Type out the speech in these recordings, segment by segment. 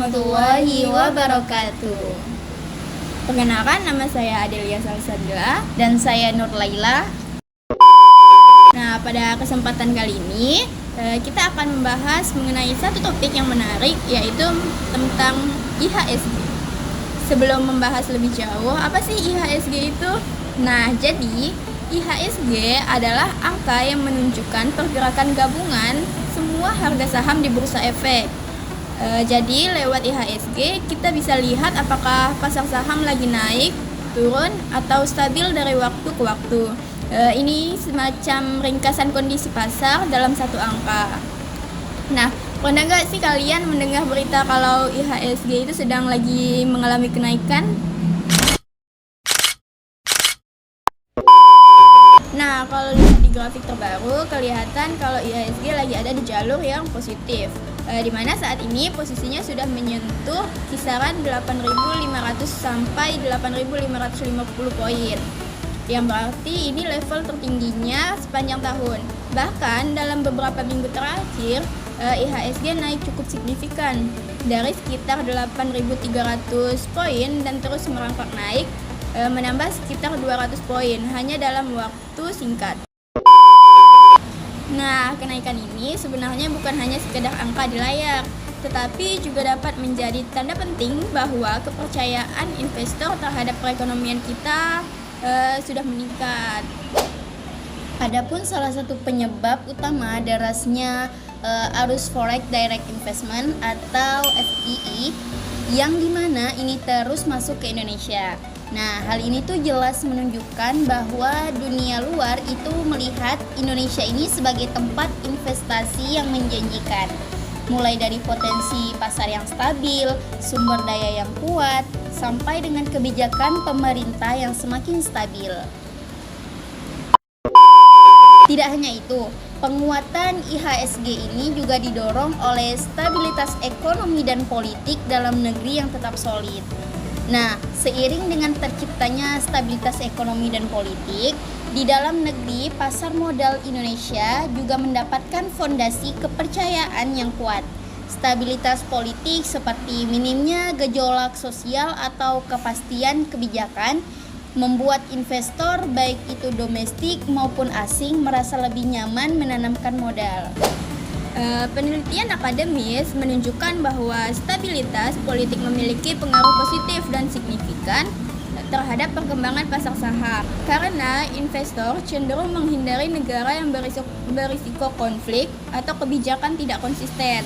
warahmatullahi wabarakatuh. Perkenalkan, nama saya Adelia Salsabila. Dan saya Nur Laila. Nah, pada kesempatan kali ini kita akan membahas mengenai satu topik yang menarik, yaitu tentang IHSG. Sebelum membahas lebih jauh, apa sih IHSG itu? Nah, jadi IHSG adalah angka yang menunjukkan pergerakan gabungan semua harga saham di Bursa Efek. Jadi lewat IHSG kita bisa lihat apakah pasar saham lagi naik, turun, atau stabil dari waktu ke waktu. Ini semacam ringkasan kondisi pasar dalam satu angka. Nah, pernah nggak sih kalian mendengar berita kalau IHSG itu sedang lagi mengalami kenaikan? Nah, kalau lihat di grafik terbaru, kelihatan kalau IHSG lagi ada di jalur yang positif, di mana saat ini posisinya sudah menyentuh kisaran 8.500 sampai 8.550 poin. Yang berarti ini level tertingginya sepanjang tahun. Bahkan dalam beberapa minggu terakhir, IHSG naik cukup signifikan dari sekitar 8.300 poin dan terus merangkak naik, menambah sekitar 200 poin hanya dalam waktu singkat. Nah, kenaikan ini sebenarnya bukan hanya sekedar angka di layar, tetapi juga dapat menjadi tanda penting bahwa kepercayaan investor terhadap perekonomian kita sudah meningkat. Adapun salah satu penyebab utama derasnya arus forex direct investment atau FDI yang dimana ini terus masuk ke Indonesia. Nah, hal ini tuh jelas menunjukkan bahwa dunia luar itu melihat Indonesia ini sebagai tempat investasi yang menjanjikan. Mulai dari potensi pasar yang stabil, sumber daya yang kuat, sampai dengan kebijakan pemerintah yang semakin stabil. Tidak hanya itu, penguatan IHSG ini juga didorong oleh stabilitas ekonomi dan politik dalam negeri yang tetap solid. Nah, seiring dengan terciptanya stabilitas ekonomi dan politik, di dalam negeri pasar modal Indonesia juga mendapatkan fondasi kepercayaan yang kuat. Stabilitas politik seperti minimnya gejolak sosial atau kepastian kebijakan membuat investor baik itu domestik maupun asing merasa lebih nyaman menanamkan modal. Penelitian akademis menunjukkan bahwa stabilitas politik memiliki pengaruh positif dan signifikan terhadap perkembangan pasar saham, karena investor cenderung menghindari negara yang berisiko konflik atau kebijakan tidak konsisten.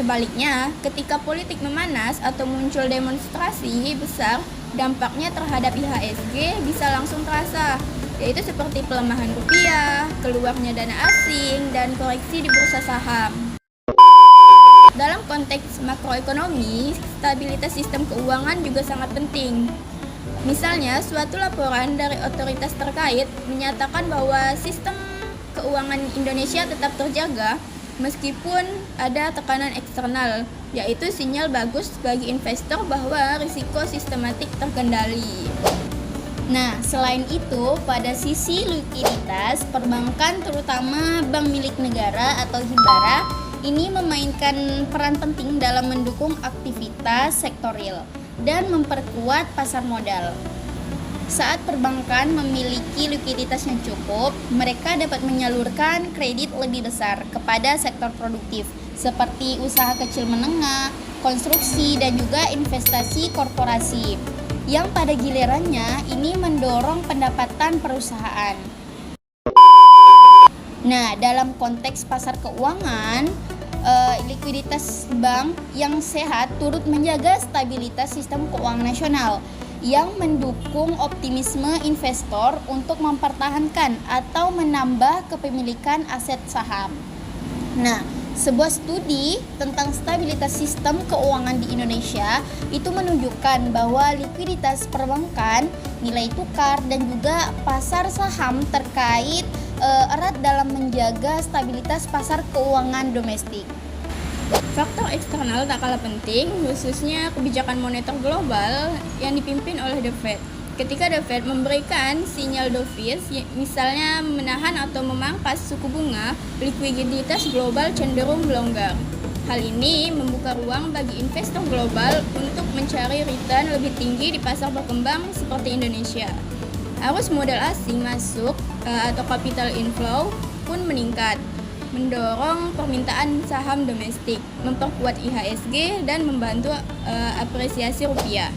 Sebaliknya, ketika politik memanas atau muncul demonstrasi besar, dampaknya terhadap IHSG bisa langsung terasa, yaitu seperti pelemahan rupiah, keluarnya dana asing, dan koreksi di bursa saham. Dalam konteks makroekonomi, stabilitas sistem keuangan juga sangat penting. Misalnya, suatu laporan dari otoritas terkait menyatakan bahwa sistem keuangan Indonesia tetap terjaga meskipun ada tekanan eksternal, yaitu sinyal bagus bagi investor bahwa risiko sistematik terkendali. Nah, selain itu, pada sisi likuiditas, perbankan terutama bank milik negara atau Himbara ini memainkan peran penting dalam mendukung aktivitas sektor real dan memperkuat pasar modal. Saat perbankan memiliki likuiditas yang cukup, mereka dapat menyalurkan kredit lebih besar kepada sektor produktif seperti usaha kecil menengah, konstruksi, dan juga investasi korporasi, yang pada gilirannya ini mendorong pendapatan perusahaan. Nah, dalam konteks pasar keuangan, likuiditas bank yang sehat turut menjaga stabilitas sistem keuangan nasional yang mendukung optimisme investor untuk mempertahankan atau menambah kepemilikan aset saham. Nah, sebuah studi tentang stabilitas sistem keuangan di Indonesia itu menunjukkan bahwa likuiditas perbankan, nilai tukar, dan juga pasar saham terkait erat dalam menjaga stabilitas pasar keuangan domestik. Faktor eksternal tak kalah penting, khususnya kebijakan moneter global yang dipimpin oleh The Fed. Ketika The Fed memberikan sinyal dovish, misalnya menahan atau memangkas suku bunga, likuiditas global cenderung melonggar. Hal ini membuka ruang bagi investor global untuk mencari return lebih tinggi di pasar berkembang seperti Indonesia. Arus modal asing masuk atau capital inflow pun meningkat, mendorong permintaan saham domestik, memperkuat IHSG, dan membantu apresiasi rupiah.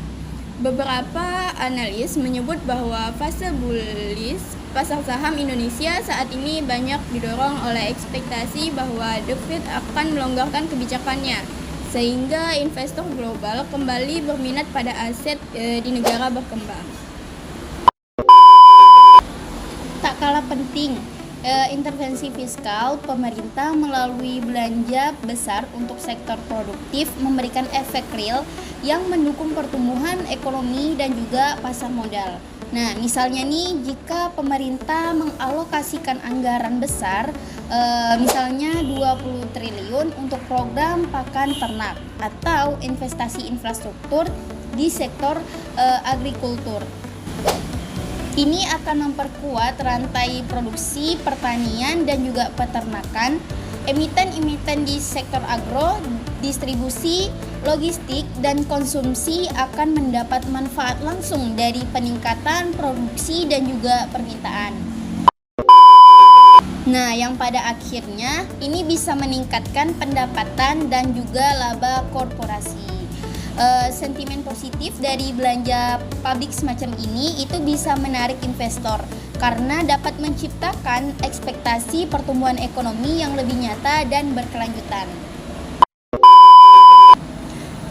Beberapa analis menyebut bahwa fase bullish pasar saham Indonesia saat ini banyak didorong oleh ekspektasi bahwa The Fed akan melonggarkan kebijakannya, sehingga investor global kembali berminat pada aset di negara berkembang. Tak kalah penting, intervensi fiskal pemerintah melalui belanja besar untuk sektor produktif memberikan efek real yang mendukung pertumbuhan ekonomi dan juga pasar modal. Nah, misalnya nih, jika pemerintah mengalokasikan anggaran besar, misalnya 20 triliun untuk program pakan ternak atau investasi infrastruktur di sektor agrikultur. Ini akan memperkuat rantai produksi pertanian dan juga peternakan. Emiten-emiten di sektor agro, distribusi, logistik, dan konsumsi akan mendapat manfaat langsung dari peningkatan produksi dan juga permintaan. Nah, yang pada akhirnya ini bisa meningkatkan pendapatan dan juga laba korporasi. Sentimen positif dari belanja publik semacam ini itu bisa menarik investor karena dapat menciptakan ekspektasi pertumbuhan ekonomi yang lebih nyata dan berkelanjutan.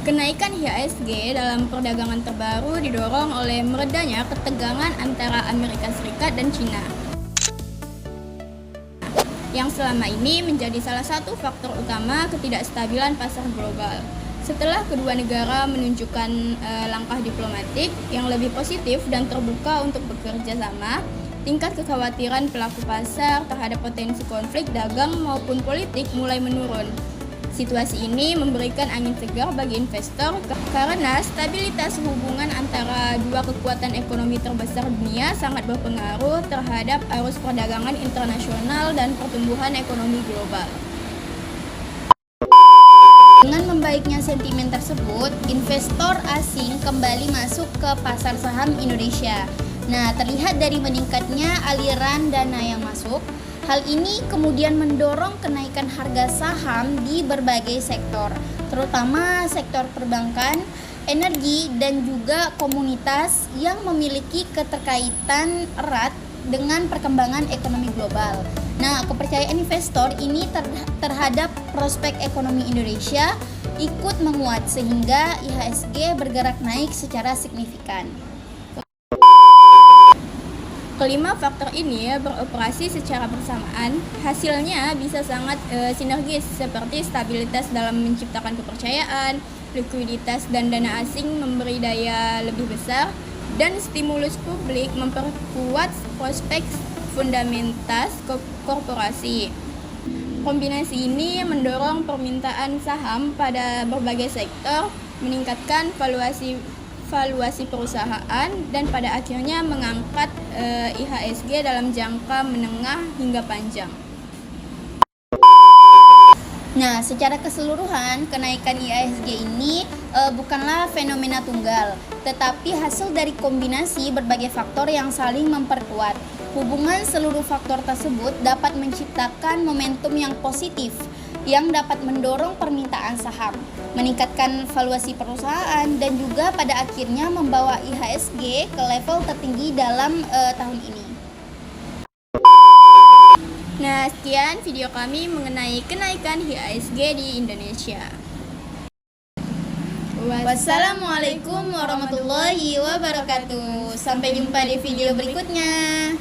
Kenaikan IHSG dalam perdagangan terbaru didorong oleh meredanya ketegangan antara Amerika Serikat dan China, yang selama ini menjadi salah satu faktor utama ketidakstabilan pasar global. Setelah kedua negara menunjukkan langkah diplomatik yang lebih positif dan terbuka untuk bekerja sama, tingkat kekhawatiran pelaku pasar terhadap potensi konflik dagang maupun politik mulai menurun. Situasi ini memberikan angin segar bagi investor karena stabilitas hubungan antara dua kekuatan ekonomi terbesar dunia sangat berpengaruh terhadap arus perdagangan internasional dan pertumbuhan ekonomi global. Dengan membaiknya sentimen tersebut, investor asing kembali masuk ke pasar saham Indonesia. Nah, terlihat dari meningkatnya aliran dana yang masuk. Hal ini kemudian mendorong kenaikan harga saham di berbagai sektor, terutama sektor perbankan, energi, dan juga komunitas yang memiliki keterkaitan erat dengan perkembangan ekonomi global. Nah, kepercayaan investor ini terhadap prospek ekonomi Indonesia ikut menguat sehingga IHSG bergerak naik secara signifikan. Kelima faktor ini beroperasi secara bersamaan, hasilnya bisa sangat sinergis seperti stabilitas dalam menciptakan kepercayaan, likuiditas dan dana asing memberi daya lebih besar, dan stimulus publik memperkuat prospek fundamental korporasi. Kombinasi ini mendorong permintaan saham pada berbagai sektor, meningkatkan valuasi perusahaan, dan pada akhirnya mengangkat IHSG dalam jangka menengah hingga panjang. Nah, secara keseluruhan, kenaikan IHSG ini bukanlah fenomena tunggal, tetapi hasil dari kombinasi berbagai faktor yang saling memperkuat. Hubungan seluruh faktor tersebut dapat menciptakan momentum yang positif yang dapat mendorong permintaan saham, meningkatkan valuasi perusahaan, dan juga pada akhirnya membawa IHSG ke level tertinggi dalam tahun ini. Nah, sekian video kami mengenai kenaikan IHSG di Indonesia. Wassalamualaikum warahmatullahi wabarakatuh. Sampai jumpa di video berikutnya.